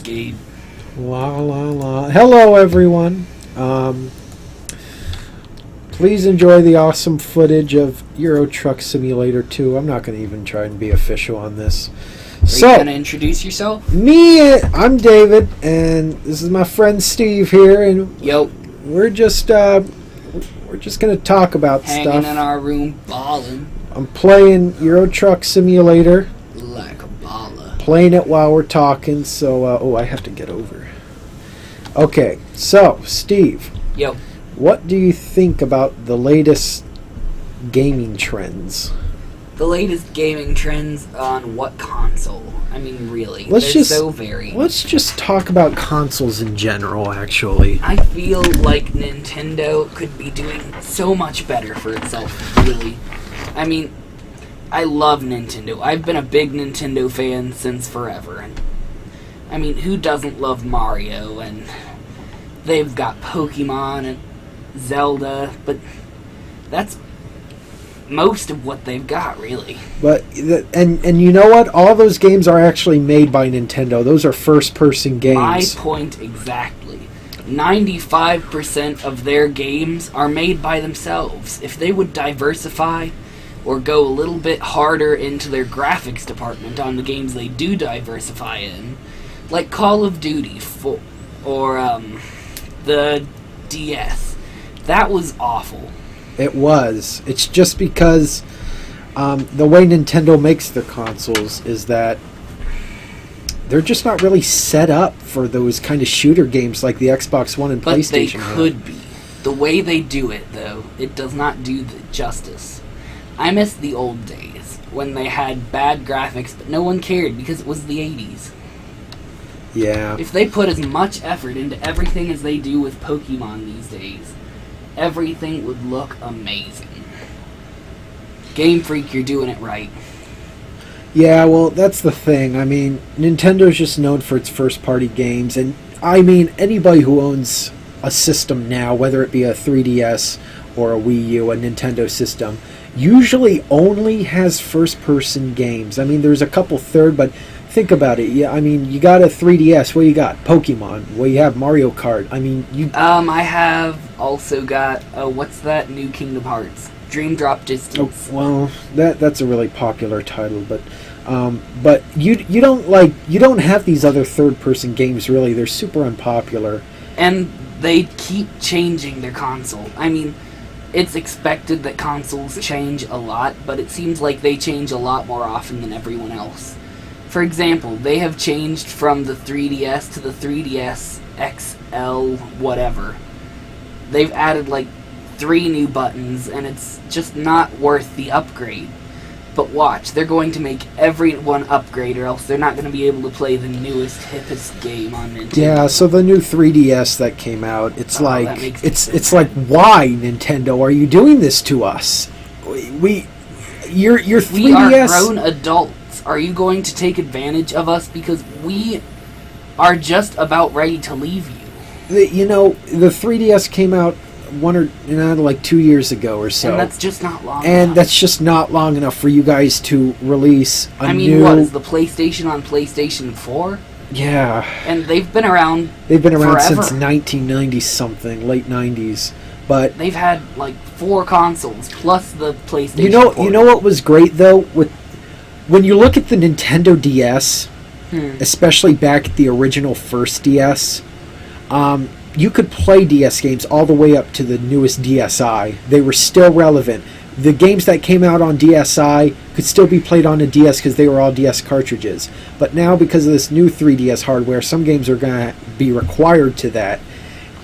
Cascade. La la la. Hello, everyone. Please enjoy the awesome footage of Euro Truck Simulator 2. I'm not going to even try and be official on this. Are you going to introduce yourself? I'm David, and this is my friend Steve here, and Yo. we're just going to talk about Hanging stuff. in our room, ballin'. I'm playing Euro Truck Simulator. Like a baller. Playing it while we're talking, so I have to get over. Okay, so Steve, Yo. what do you think about the latest gaming trends? The latest gaming trends on what console? I mean, really, Let's they're just so varied. Let's just talk about consoles in general, actually. I feel like Nintendo could be doing so much better for itself, really. I mean, I love Nintendo. I've been a big Nintendo fan since forever. And I mean, who doesn't love Mario? And they've got Pokemon and Zelda, but that's most of what they've got, really. But and you know what? All those games are actually made by Nintendo. Those are first-person games. My point exactly. 95% of their games are made by themselves. If they would diversify or go a little bit harder into their graphics department on the games they do diversify in, like Call of Duty or the DS, that was awful. It was. It's just because the way Nintendo makes their consoles is that they're just not really set up for those kind of shooter games like the Xbox One and but PlayStation. But they could be. The way they do it, though, it does not do the justice. I miss the old days when they had bad graphics, but no one cared because it was the 80s. Yeah. If they put as much effort into everything as they do with Pokemon these days, everything would look amazing. Game Freak, you're doing it right. Yeah, well, that's the thing. I mean, Nintendo's just known for its first-party games, and I mean, anybody who owns a system now, whether it be a 3DS or a Wii U, a Nintendo system, usually only has first-person games. I mean, there's a couple third, but think about it. Yeah, I mean, you got a 3DS. What you got? Pokemon. Well, you have Mario Kart. I mean, you. I have also got what's that new Kingdom Hearts? Dream Drop Distance. Oh, well, that's a really popular title, but you don't have these other third-person games really. They're super unpopular. And they keep changing their console. I mean, it's expected that consoles change a lot, but it seems like they change a lot more often than everyone else. For example, they have changed from the 3DS to the 3DS XL whatever. They've added like 3 new buttons, and it's just not worth the upgrade. But watch, they're going to make everyone upgrade, or else they're not going to be able to play the newest, hippest game on Nintendo. Yeah, so the new 3DS that came out, it's like why Nintendo are you doing this to us? Your 3DS. We are grown adults. Are you going to take advantage of us because we are just about ready to leave you? The 3DS came out 2 years ago or so. And that's just not long And enough. that's just not long enough for you guys to release a new... what, is the PlayStation on PlayStation 4? Yeah. And they've been around forever. Since 1990-something, late 90s. But they've had, 4 consoles, plus the PlayStation 4. You know what was great, though? When you look at the Nintendo DS, especially back at the original first DS, you could play DS games all the way up to the newest DSi. They were still relevant. The games that came out on DSi could still be played on a DS because they were all DS cartridges. But now, because of this new 3DS hardware, some games are going to be required to that.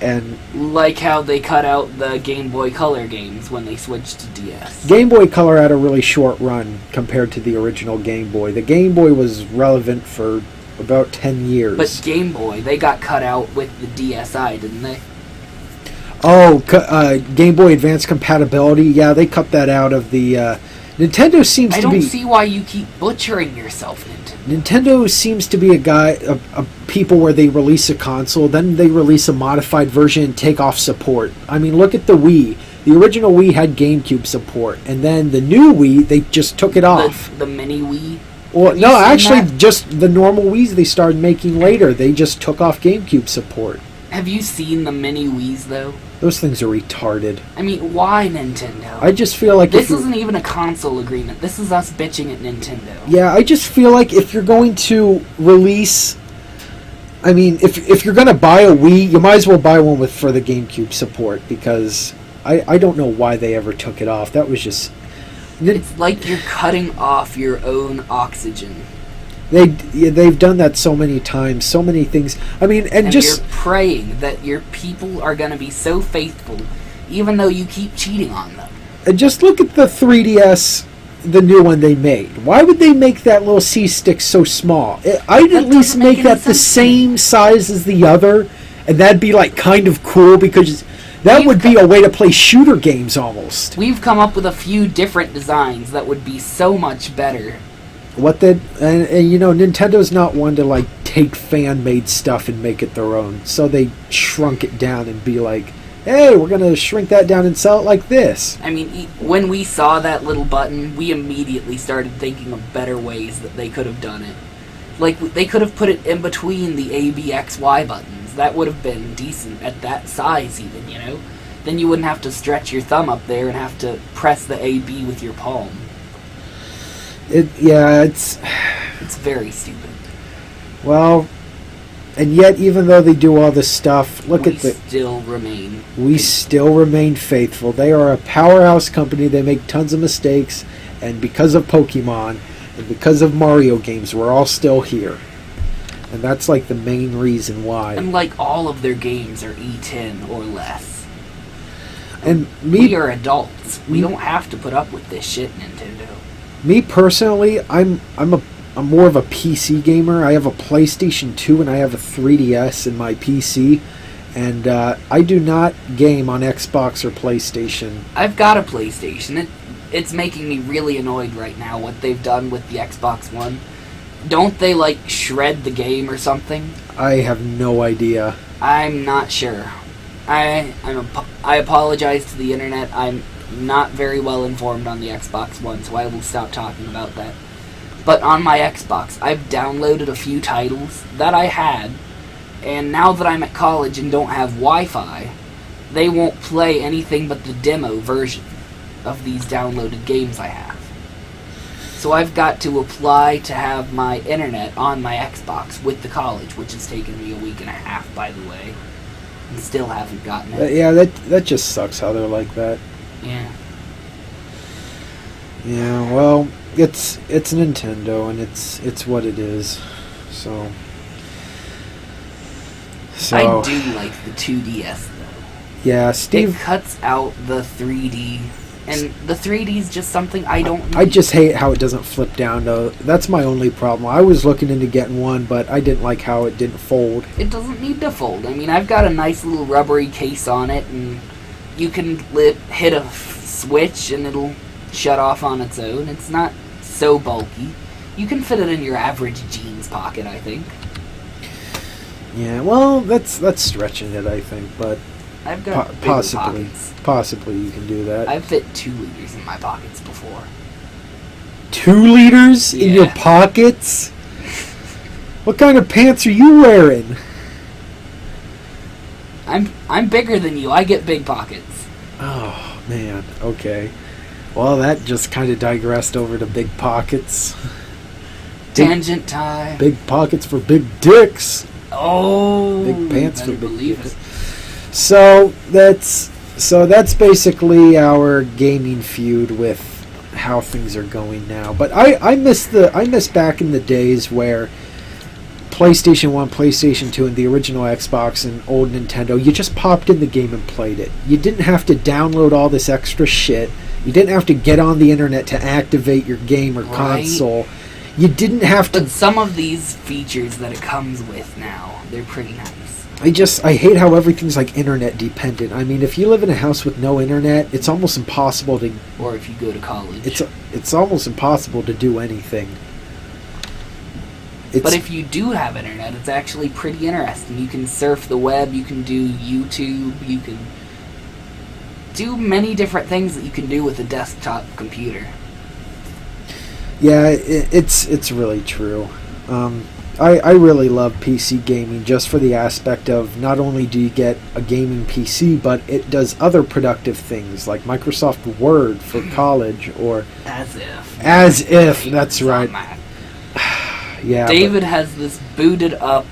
And like how they cut out the Game Boy Color games when they switched to DS. Game Boy Color had a really short run compared to the original Game Boy. The Game Boy was relevant for about 10 years. But Game Boy, they got cut out with the DSi, didn't they? Oh, Game Boy Advance compatibility. Yeah, they cut that out of the... Nintendo seems to be... I don't see why you keep butchering yourself, Nintendo. Nintendo seems to be a people where they release a console, then they release a modified version and take off support. I mean, look at the Wii. The original Wii had GameCube support, and then the new Wii, they just took it off. The mini Wii? Well, Have you no, seen actually, that? just the normal Wii's they started making later. They just took off GameCube support. Have you seen the mini Wii's though? Those things are retarded. I mean, why Nintendo? I just feel like This isn't even a console agreement. This is us bitching at Nintendo. Yeah, I just feel like if you're going to release, I mean, if you're going to buy a Wii, you might as well buy one for the GameCube support, because I don't know why they ever took it off. That was just... It's like you're cutting off your own oxygen. They've done that so many times, so many things. I mean, and just... you're praying that your people are going to be so faithful, even though you keep cheating on them. And just look at the 3DS, the new one they made. Why would they make that little C-stick so small? I'd at least doesn't make make any that the sense. same size as the other, and that'd be like kind of cool, because that would be a way to play shooter games almost. We've come up with a few different designs that would be so much better. And you know, Nintendo's not one to like take fan-made stuff and make it their own, so they shrunk it down and be like, hey, we're gonna shrink that down and sell it like this. I mean, when we saw that little button, we immediately started thinking of better ways that they could have done it. Like, they could have put it in between the A, B, X, Y buttons. That would have been decent at that size even, you know? Then you wouldn't have to stretch your thumb up there and have to press the A, B with your palm. It's very stupid. well, and yet even though they do all this stuff, we still remain faithful. They are a powerhouse company. They make tons of mistakes, and because of Pokemon and because of Mario games, we're all still here. And that's like the main reason why. And like all of their games are E10 or less. And we are adults. We don't have to put up with this shit, Nintendo. Me personally, I'm more of a PC gamer. I have a PlayStation 2 and I have a 3DS in my PC, and I do not game on Xbox or PlayStation. I've got a PlayStation. It's making me really annoyed right now what they've done with the Xbox One. Don't they like shred the game or something? I have no idea. I'm not sure. I apologize to the internet. I'm not very well informed on the Xbox One, so I will stop talking about that. But on my Xbox, I've downloaded a few titles that I had, and now that I'm at college and don't have Wi-Fi, they won't play anything but the demo version of these downloaded games I have. So I've got to apply to have my internet on my Xbox with the college, which has taken me a week and a half, by the way, and still haven't gotten it. Yeah, that just sucks how they're like that. Yeah. Yeah, well, it's Nintendo, and it's what it is. So I do like the 2DS though. Yeah, Steve. It cuts out the 3D, and the 3D is just something I don't need. I just hate how it doesn't flip down though. That's my only problem. I was looking into getting one, but I didn't like how it didn't fold. It doesn't need to fold. I mean, I've got a nice little rubbery case on it, and you can hit a switch and it'll shut off on its own. It's not so bulky. You can fit it in your average jeans pocket, I think. Yeah, well, that's stretching it, I think, but I've got possibly you can do that. I've fit 2 liters in my pockets before. 2 liters in your Yeah. pockets? What kind of pants are you wearing? I'm bigger than you. I get big pockets. Oh man, okay. Well, that just kind of digressed over to big pockets. Tangent time. Big pockets for big dicks. Oh, Big pants for better big believe dicks. it. So that's basically our gaming feud with how things are going now. But I miss back in the days where PlayStation 1, PlayStation 2, and the original Xbox and old Nintendo, you just popped in the game and played it. You didn't have to download all this extra shit. You didn't have to get on the internet to activate your game or console. You didn't have to... But some of these features that it comes with now, they're pretty nice. I hate how everything's like internet dependent. I mean, if you live in a house with no internet, it's almost impossible to... Or if you go to college. It's almost impossible to do anything. But if you do have internet, it's actually pretty interesting. You can surf the web, you can do YouTube, you can do many different things that you can do with a desktop computer. Yeah, it's really true. I really love PC gaming just for the aspect of not only do you get a gaming PC, but it does other productive things like Microsoft Word for college or As if that's right. Yeah, David has this booted up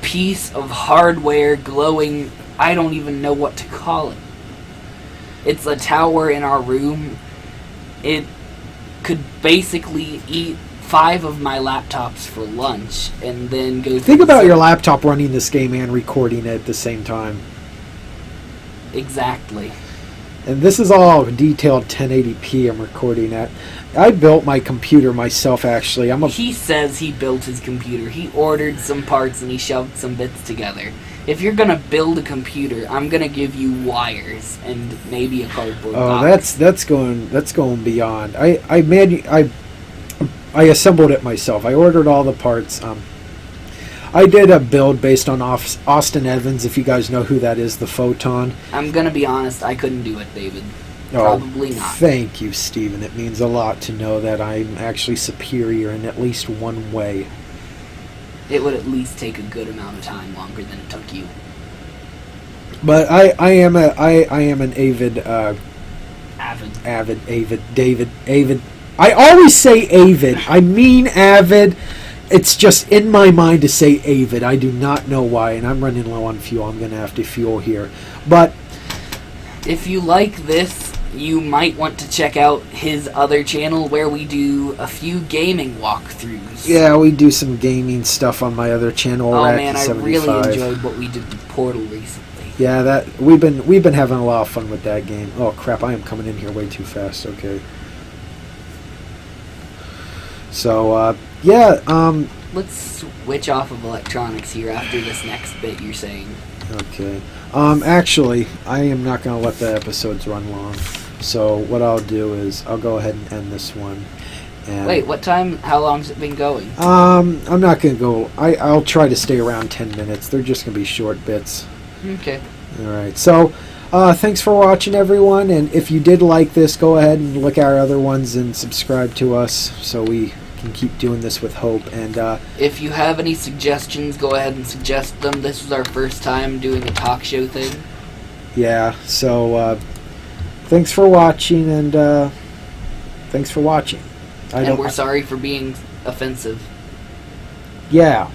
piece of hardware glowing. I don't even know what to call it. It's a tower in our room. It could basically eat 5 of my laptops for lunch and then go. Think about your laptop running this game and recording it at the same time. Exactly. And this is all detailed 1080p I'm recording at. I built my computer myself, actually. He says he built his computer. He ordered some parts and he shoved some bits together. If you're gonna build a computer, I'm gonna give you wires and maybe a cardboard box. That's going beyond. I assembled it myself. I ordered all the parts. I did a build based on Austin Evans, if you guys know who that is, the Photon. I'm gonna be honest, I couldn't do it, David. Probably not. Thank you, Steven. It means a lot to know that I'm actually superior in at least one way. It would at least take a good amount of time longer than it took you. But I am an avid David. I always say avid. I mean avid. It's just in my mind to say avid. I do not know why, and I'm running low on fuel. I'm going to have to fuel here. But if you like this, you might want to check out his other channel where we do a few gaming walkthroughs. Yeah, we do some gaming stuff on my other channel. Oh man, I really enjoyed what we did with Portal recently. Yeah, that we've been having a lot of fun with that game. Oh crap, I am coming in here way too fast. Okay. So, let's switch off of electronics here after this next bit you're saying. Okay. Actually, I am not going to let the episodes run long. So, what I'll do is I'll go ahead and end this one. And wait, what time? How long's it been going? I'm not going to go. I'll try to stay around 10 minutes. They're just going to be short bits. Okay. All right. So, thanks for watching, everyone. And if you did like this, go ahead and look at our other ones and subscribe to us so we can keep doing this with hope. And if you have any suggestions, go ahead and suggest them. This was our first time doing a talk show thing. Yeah, so thanks for watching, and thanks for watching. And we're sorry for being offensive. Yeah.